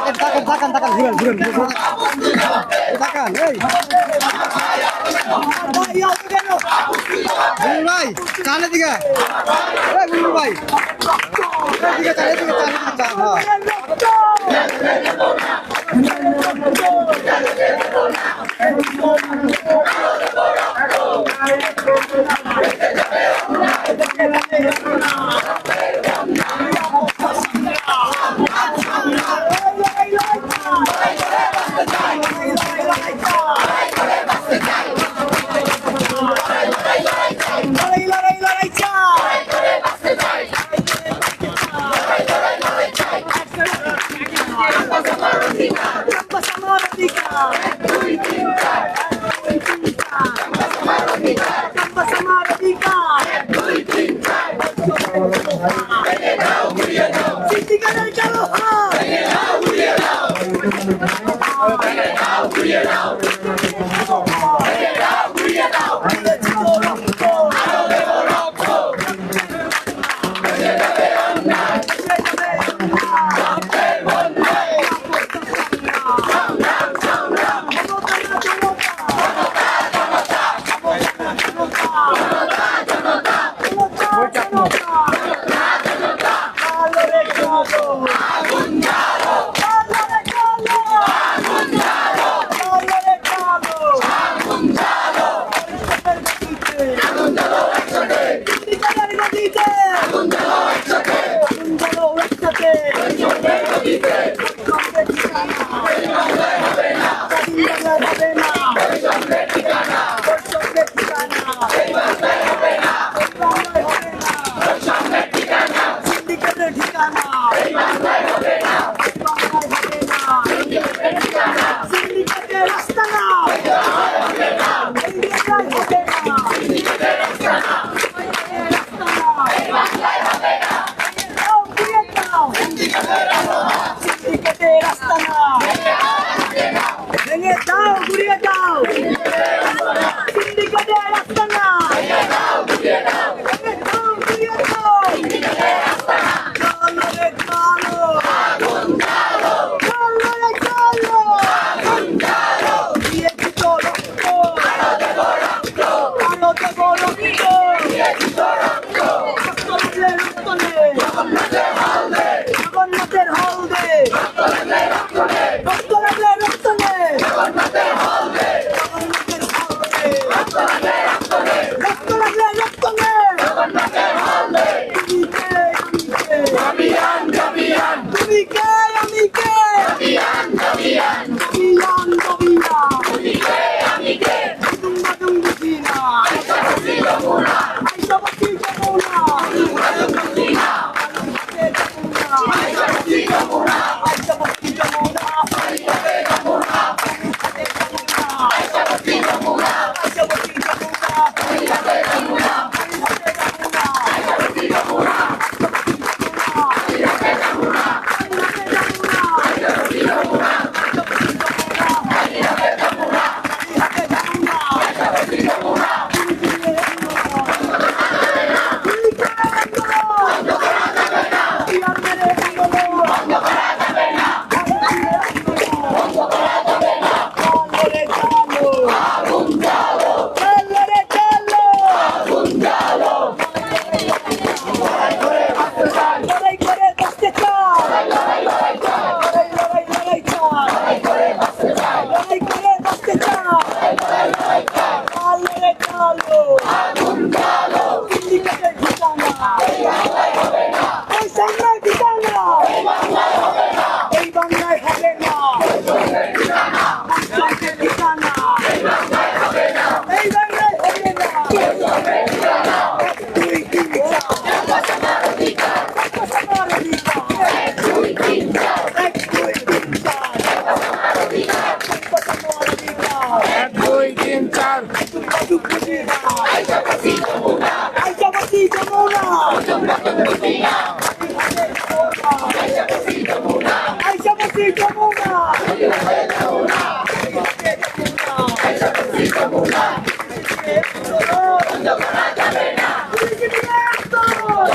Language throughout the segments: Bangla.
তাকান ঘুরেন তাকান এই ভাই চালের দিকে ভাই এদিকে চান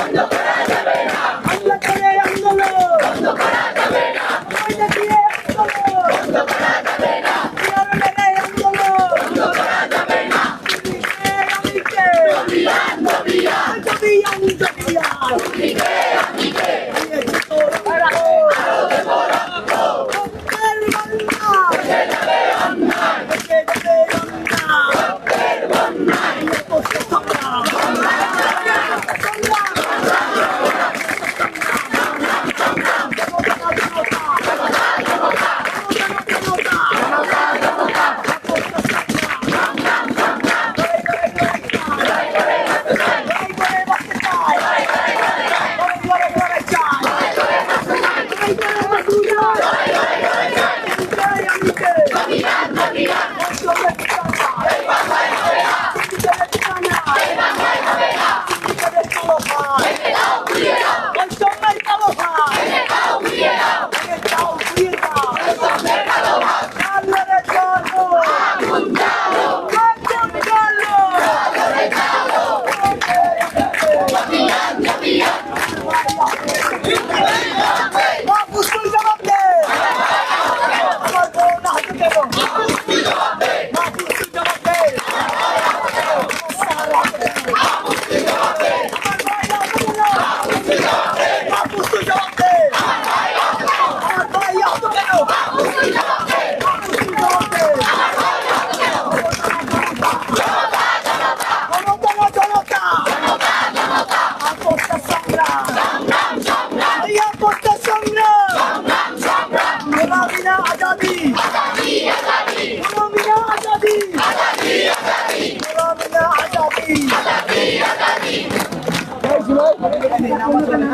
বন্ধ করা যাবে না।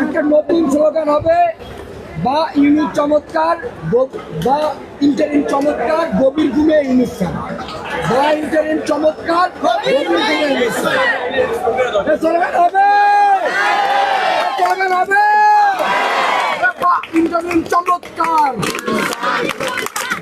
একটা নতুন স্লোগান হবে, বা ইউনিট চমৎকার বা ইন্টারিম চমৎকার, গভীর ঘুমে ইউনিট খান। বা ইন্টারিম চমৎকার, গভীর ঘুমে ইউনিট খান। স্লোগান হবে, স্লোগান হবে, বা ইন্টারিম চমৎকার,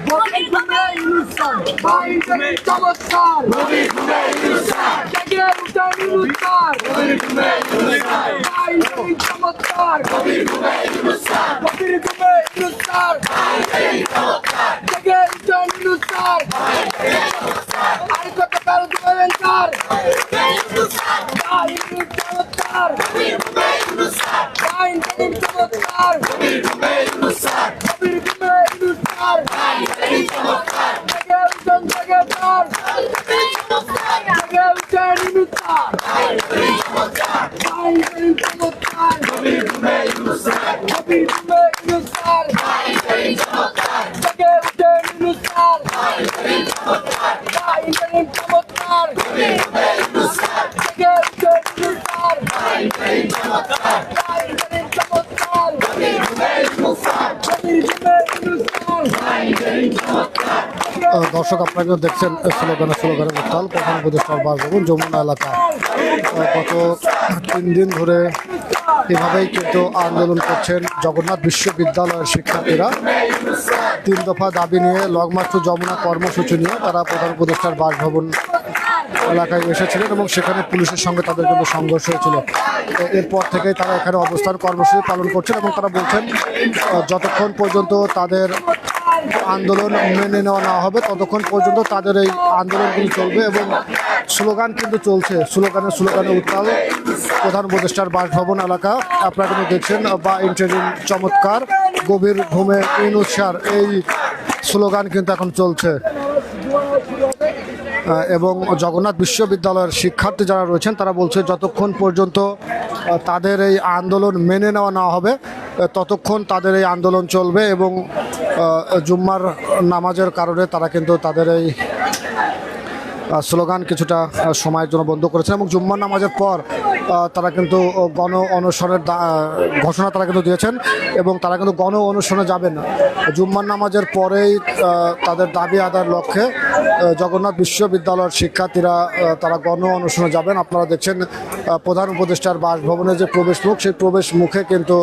গভীর ঘুমে ইউনিট খান। বা ইন্টারিম চমৎকার, গভীর ঘুমে ইউনিট খান। জেগে উঠে ইউনিট খান, গভীর ঘুমে ইউনিট খান। বা ইন্টারিম চমৎকার, গভীর ঘুমে ইউনিট খান। গভীর ঘুমে ইউনিট খান, জেগে উঠে ইউনিট খান। আর কত কাল দিবেন স্যার? বা ইন্টারিম চমৎকার, গভীর ঘুমে ইউনিট খান। বা ইন্টারিম চমৎকার, গভীর ঘুমে ইউনিট খান। গভীর ঘুমে ইউনিট খান, জেগে উঠে জেগে স্যার। জেগে উঠে ইউনিট খান। বা ইন্টারিম চমৎকার, গভীর ঘুমে ইউনিট খান। গভীর ঘুমে ইউনিট খান, জেগে উঠে ইউনিট খান। বা ইন্টারিম চমৎকার, গভীর ঘুমে ইউনিট খান। জেগে উঠে ইউনিট খান। বা ইন্টারিম চমৎকার, গভীর ঘুমে ইউনিট খান। গভীর ঘুমে ইউনিট খান। দর্শক আপনারা দেখছেন স্লোগানের উত্তাল প্রধান উপদেষ্টার বাসভবন যমুনা এলাকা। গত 3 দিন ধরে এভাবেই কিন্তু আন্দোলন করছেন জগন্নাথ বিশ্ববিদ্যালয়ের শিক্ষার্থীরা। 3 দফা দাবি নিয়ে লং মার্চ টু যমুনা কর্মসূচি নিয়ে তারা প্রধান উপদেষ্টার বাসভবন এলাকায় এসেছিলেন এবং সেখানে পুলিশের সঙ্গে তাদের কিন্তু সংঘর্ষ হয়েছিল। এরপর থেকেই তারা এখানে অবস্থান কর্মসূচি পালন করছেন এবং তারা বলছেন যতক্ষণ পর্যন্ত তাদের আন্দোলন মেনে নেওয়া না হবে ততক্ষণ পর্যন্ত তাদের এই আন্দোলন কিন্তু চলবে এবং স্লোগান কিন্তু চলছে। স্লোগানে উত্তাল প্রধান উপদেষ্টার বাসভবন এলাকা। আপনারা কিন্তু দেখছেন, বা ইন্টারিম চমৎকার, গভীর ঘুমে ইউনুস স্যার, এই স্লোগান কিন্তু এখন চলছে। এবং জগন্নাথ বিশ্ববিদ্যালয়ের শিক্ষার্থী যারা রয়েছেন তারা বলছে যতক্ষণ পর্যন্ত তাদের এই আন্দোলন মেনে নেওয়া না হবে ততক্ষণ তাদের এই আন্দোলন চলবে এবং জুম্মার নামাজের কারণে তারা কিন্তু তাদের এই স্লোগান কিছুটা সময়ের জন্য বন্ধ করেছেন এবং জুম্মার নামাজের পর তারা কিন্তু গণ অনশনের ঘোষণা তারা কিন্তু দিয়েছেন এবং তারা কিন্তু গণ অনশনে যাবেন না। জুম্মার নামাজের পরেই তাদের দাবি আদায়ের লক্ষ্যে জগন্নাথ বিশ্ববিদ্যালয়ের শিক্ষার্থীরা তারা গণ অনশনে যাবেন। আপনারা দেখছেন প্রধান উপদেষ্টার বাসভবনের যে প্রবেশ মুখ, সেই প্রবেশ মুখে কিন্তু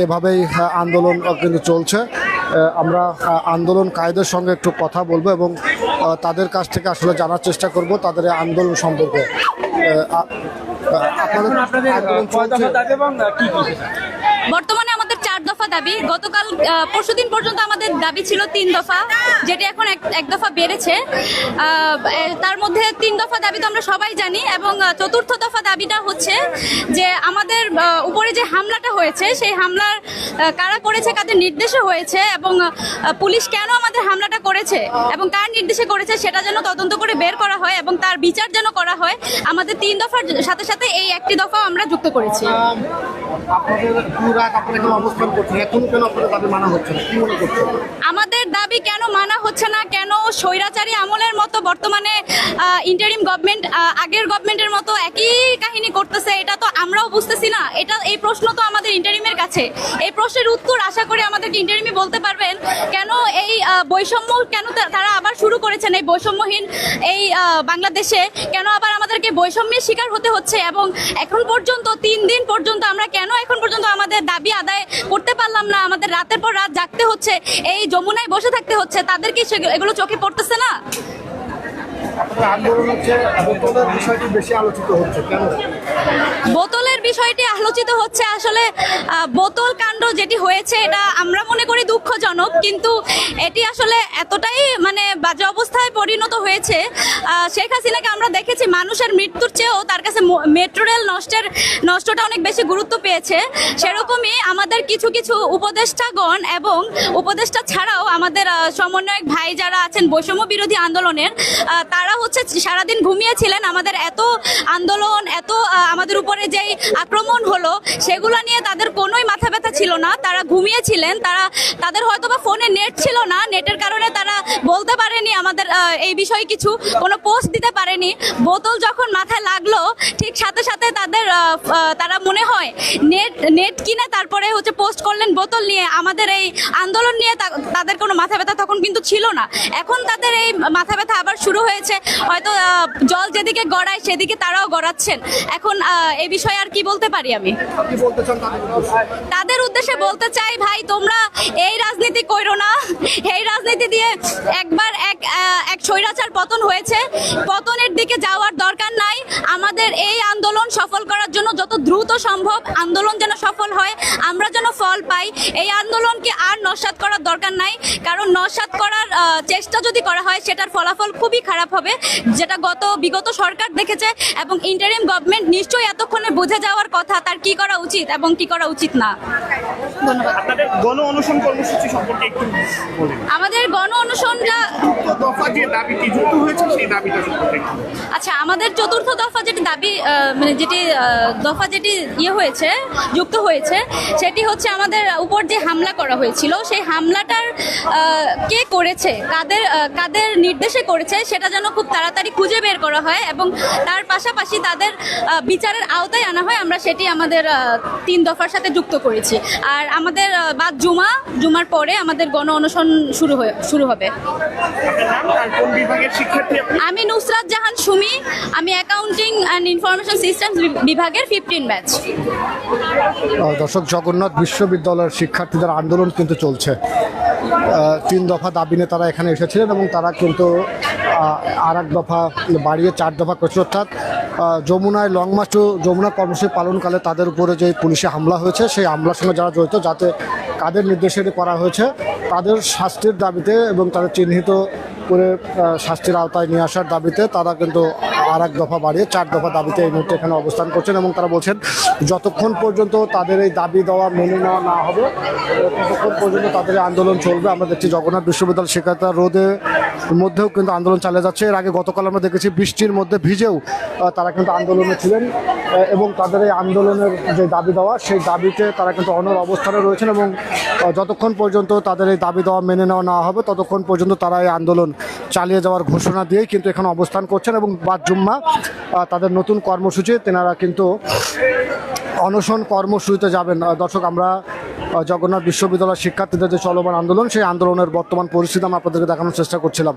এভাবেই আন্দোলন কিন্তু চলছে। আমরা আন্দোলনকারীদের সঙ্গে একটু কথা বলবো এবং তাদের কাছ থেকে আসলে জানার চেষ্টা করব তাদের এই আন্দোলন সম্পর্কে। বর্তমানে আমাদের 4 দফা দাবি। গতকাল পরশুদিন পর্যন্ত আমাদের দাবি ছিল 3 দফা, যেটি এখন এক দফা বেড়েছে। তার মধ্যে 3 দফা দাবি তো আমরা সবাই জানি এবং 4র্থ দফা দাবিটা হচ্ছে যে আমাদের উপরে যে হামলাটা হয়েছে সেই হামলার কারা করেছে, কাদের নির্দেশে হয়েছে এবং পুলিশ কেন আমাদের হামলাটা করেছে এবং কার নির্দেশে করেছে সেটা যেন তদন্ত করে বের করা হয় এবং তার বিচার যেন করা হয়। আমাদের 3 দফার সাথে সাথে এই একটি দফাও আমরা যুক্ত করেছি। আমাদের দাবি কেন মানা হচ্ছে না, কেন স্বৈরাচারী আমলের মতো বর্তমানে ইন্টারিম গভর্নমেন্ট আগের গভর্নমেন্টের মতো একই কাহিনী করতেছে, এটা তো আমরাও বুঝতেছি না। এই প্রশ্ন তো আমাদের ইন্টারিমের কাছে। এই প্রশ্নের উত্তর আশা করি আমাদেরকে ইন্টারিমি বলতে পারবেন। কেন এই বৈষম্য কেন তারা আবার শুরু করেছেন, এই বৈষম্যহীন এই বাংলাদেশে কেন আবার আমাদেরকে বৈষম্যের শিকার হতে হচ্ছে এবং এখন পর্যন্ত 3 দিন পর্যন্ত আমরা কেন এখন পর্যন্ত আমাদের দাবি আদায় করতে পারলাম না। আমাদের রাতের পর রাত জাগতে হচ্ছে, এই যমুনায় বসে থাকতে হচ্ছে। তাদের কি এগুলো চোখে পড়তেছে না? বোতলের বিষয়টি আলোচিত হচ্ছে। আসলে বোতল কাণ্ড যেটি হয়েছে এটা আমরা মনে করি দুঃখজনক। দুঃখজনক, কিন্তু এটি আসলে এতটাই মানে বাজে অবস্থায় পরিণত হয়েছে। শেখ হাসিনাকে আমরা দেখেছি মানুষের মৃত্যুর চেয়েও তার কাছে মেট্রো রেল নষ্টটা অনেক বেশি গুরুত্ব পেয়েছে। সেরকমই আমাদের কিছু কিছু উপদেষ্টাগণ এবং উপদেষ্টা ছাড়াও আমাদের সমন্বয়ক ভাই যারা আছেন বৈষম্য বিরোধী আন্দোলনের, তারা হচ্ছে সারাদিন ঘুমিয়েছিলেন। আমাদের এত আন্দোলন, এত আমাদের উপরে যেই আক্রমণ হলো সেগুলো নিয়ে তাদের কোনোই মাথা ব্যথা ছিল না, তারা ঘুমিয়েছিলেন। তাদের হয়তো বা ফোনে নেট ছিল না, নেটের কারণে তারা বলতে পারেনি আমাদের এই বিষয়ে কিছু, কোনো পোস্ট দিতে পারেনি। বোতল যখন মাথায় লাগলো ঠিক সাথে সাথে তারা মনে হয় নেট কিনে তারপরে হচ্ছে পোস্ট করলেন বোতল নিয়ে। আমাদের এই আন্দোলন নিয়ে তাদের কোনো মাথা ব্যথা তখন কিন্তু ছিল না। এখন তাদের এই মাথা ব্যথা আবার শুরু হয়েছে, হয়তো জল যেদিকে গড়ায় সেদিকে তারাও গড়াচ্ছেন। এখন এই বিষয়ে আর কি বলতে পারি আমি? তাদের উদ্দেশ্যে বলতে চাই, ভাই তোমরা এই রাজনীতি কইরো না। এই রাজনীতি দিয়ে একবার এক স্বৈরাচার পতন হয়েছে, পতনের দিকে যাওয়ার দরকার নাই। আমাদের এই আন্দোলন সফল করার জন্য যত দ্রুত সম্ভব আন্দোলন যেন সফল হয়, আমরা যেন ফল পাই। এই আন্দোলনকে আর নস্যাৎ করার দরকার নাই, কারণ নস্যাৎ করার চেষ্টা যদি করা হয় সেটার ফলাফল খুবই খারাপ হবে, যেটা বিগত সরকার দেখেছে। এবং ইন্টারিম গভর্নমেন্ট নিশ্চয়ই এতক্ষণে বুঝে যাওয়ার কথা তার কি করা উচিত এবং কি করা উচিত না। ধন্যবাদ। আপনাদের গণ অনশন কর্মসূচি সম্পর্কে একটু বলুন। আমাদের গণ অনশনটা দফা যে দাবিটি যুক্ত হয়েছে সেই দাবিটা সম্পর্কে একটু। আচ্ছা, আমাদের চতুর্থ দফা যেটি দাবি মানে যেটি হয়েছে, যুক্ত হয়েছে, সেটি হচ্ছে আমাদের উপর যে হামলা করা হয়েছিল সেই হামলাটার কে করেছে, কাদের নির্দেশে করেছে সেটা যেন খুব তাড়াতাড়ি খুঁজে বের করা হয় এবং তার পাশাপাশি তাদের বিচারের আওতায় আনা হয়। আমরা সেটি আমাদের 3 দফার সাথে যুক্ত করেছি। আর আমাদের বাদ জুমার পরে আমাদের গণ অনশন শুরু হবে। আপনার নাম আর কোন বিভাগের শিক্ষার্থী আপনি? আমি নুসরাত জাহান সুমি, আমি অ্যাকাউন্টিং অ্যান্ড ইনফরমেশন সিস্টেমস বিভাগের 15 ব্যাচ। দর্শক, জগন্নাথ বিশ্ববিদ্যালয়ের শিক্ষার্থীদের আন্দোলন কিন্তু চলছে। 3 দফা দাবি নিয়ে তারা এখানে এসেছিলেন এবং তারা কিন্তু আর এক দফা বাড়িয়ে 4 দফা করছে। অর্থাৎ যমুনায় লং মার্চ টু যমুনা কর্মসূচি পালনকালে তাদের উপরে যে পুলিশে হামলা হয়েছে সেই হামলার সঙ্গে যারা জড়িত, যাতে কাদের নির্দেশে করা হয়েছে তাদের শাস্তির দাবিতে এবং তাদের চিহ্নিত করে শাস্তির আওতায় নিয়ে আসার দাবিতে তারা কিন্তু আর এক দফা বাড়িয়ে 4 দফা দাবিতে এই মুহূর্তে এখানে অবস্থান করছেন। এবং তারা বলছেন যতক্ষণ পর্যন্ত তাদের এই দাবি দেওয়া মেনে নেওয়া না হবে ততক্ষণ পর্যন্ত তাদের আন্দোলন চলবে। আমরা দেখছি জগন্নাথ বিশ্ববিদ্যালয় শিক্ষার্থীরা রোদের মধ্যেও কিন্তু আন্দোলন চালিয়ে যাচ্ছে। এর আগে গতকাল আমরা দেখেছি বৃষ্টির মধ্যে ভিজেও তারা কিন্তু আন্দোলনে ছিলেন এবং তাদের এই আন্দোলনের যে দাবি দেওয়া সেই দাবিতে তারা কিন্তু অনড় অবস্থানে রয়েছেন এবং যতক্ষণ পর্যন্ত তাদের এই দাবি দেওয়া মেনে নেওয়া না হবে ততক্ষণ পর্যন্ত তারা এই আন্দোলন চালিয়ে যাওয়ার ঘোষণা দিয়েই কিন্তু এখানে অবস্থান করছেন। এবং বাদ জুম্মা তাদের নতুন কর্মসূচি, তেনারা কিন্তু অনশন কর্মসূচিতে যাবেন। দর্শক, আমরা জগন্নাথ বিশ্ববিদ্যালয়ের শিক্ষার্থীদের যে চলমান আন্দোলন সেই আন্দোলনের বর্তমান পরিস্থিতি আমরা আপনাদেরকে দেখানোর চেষ্টা করছিলাম।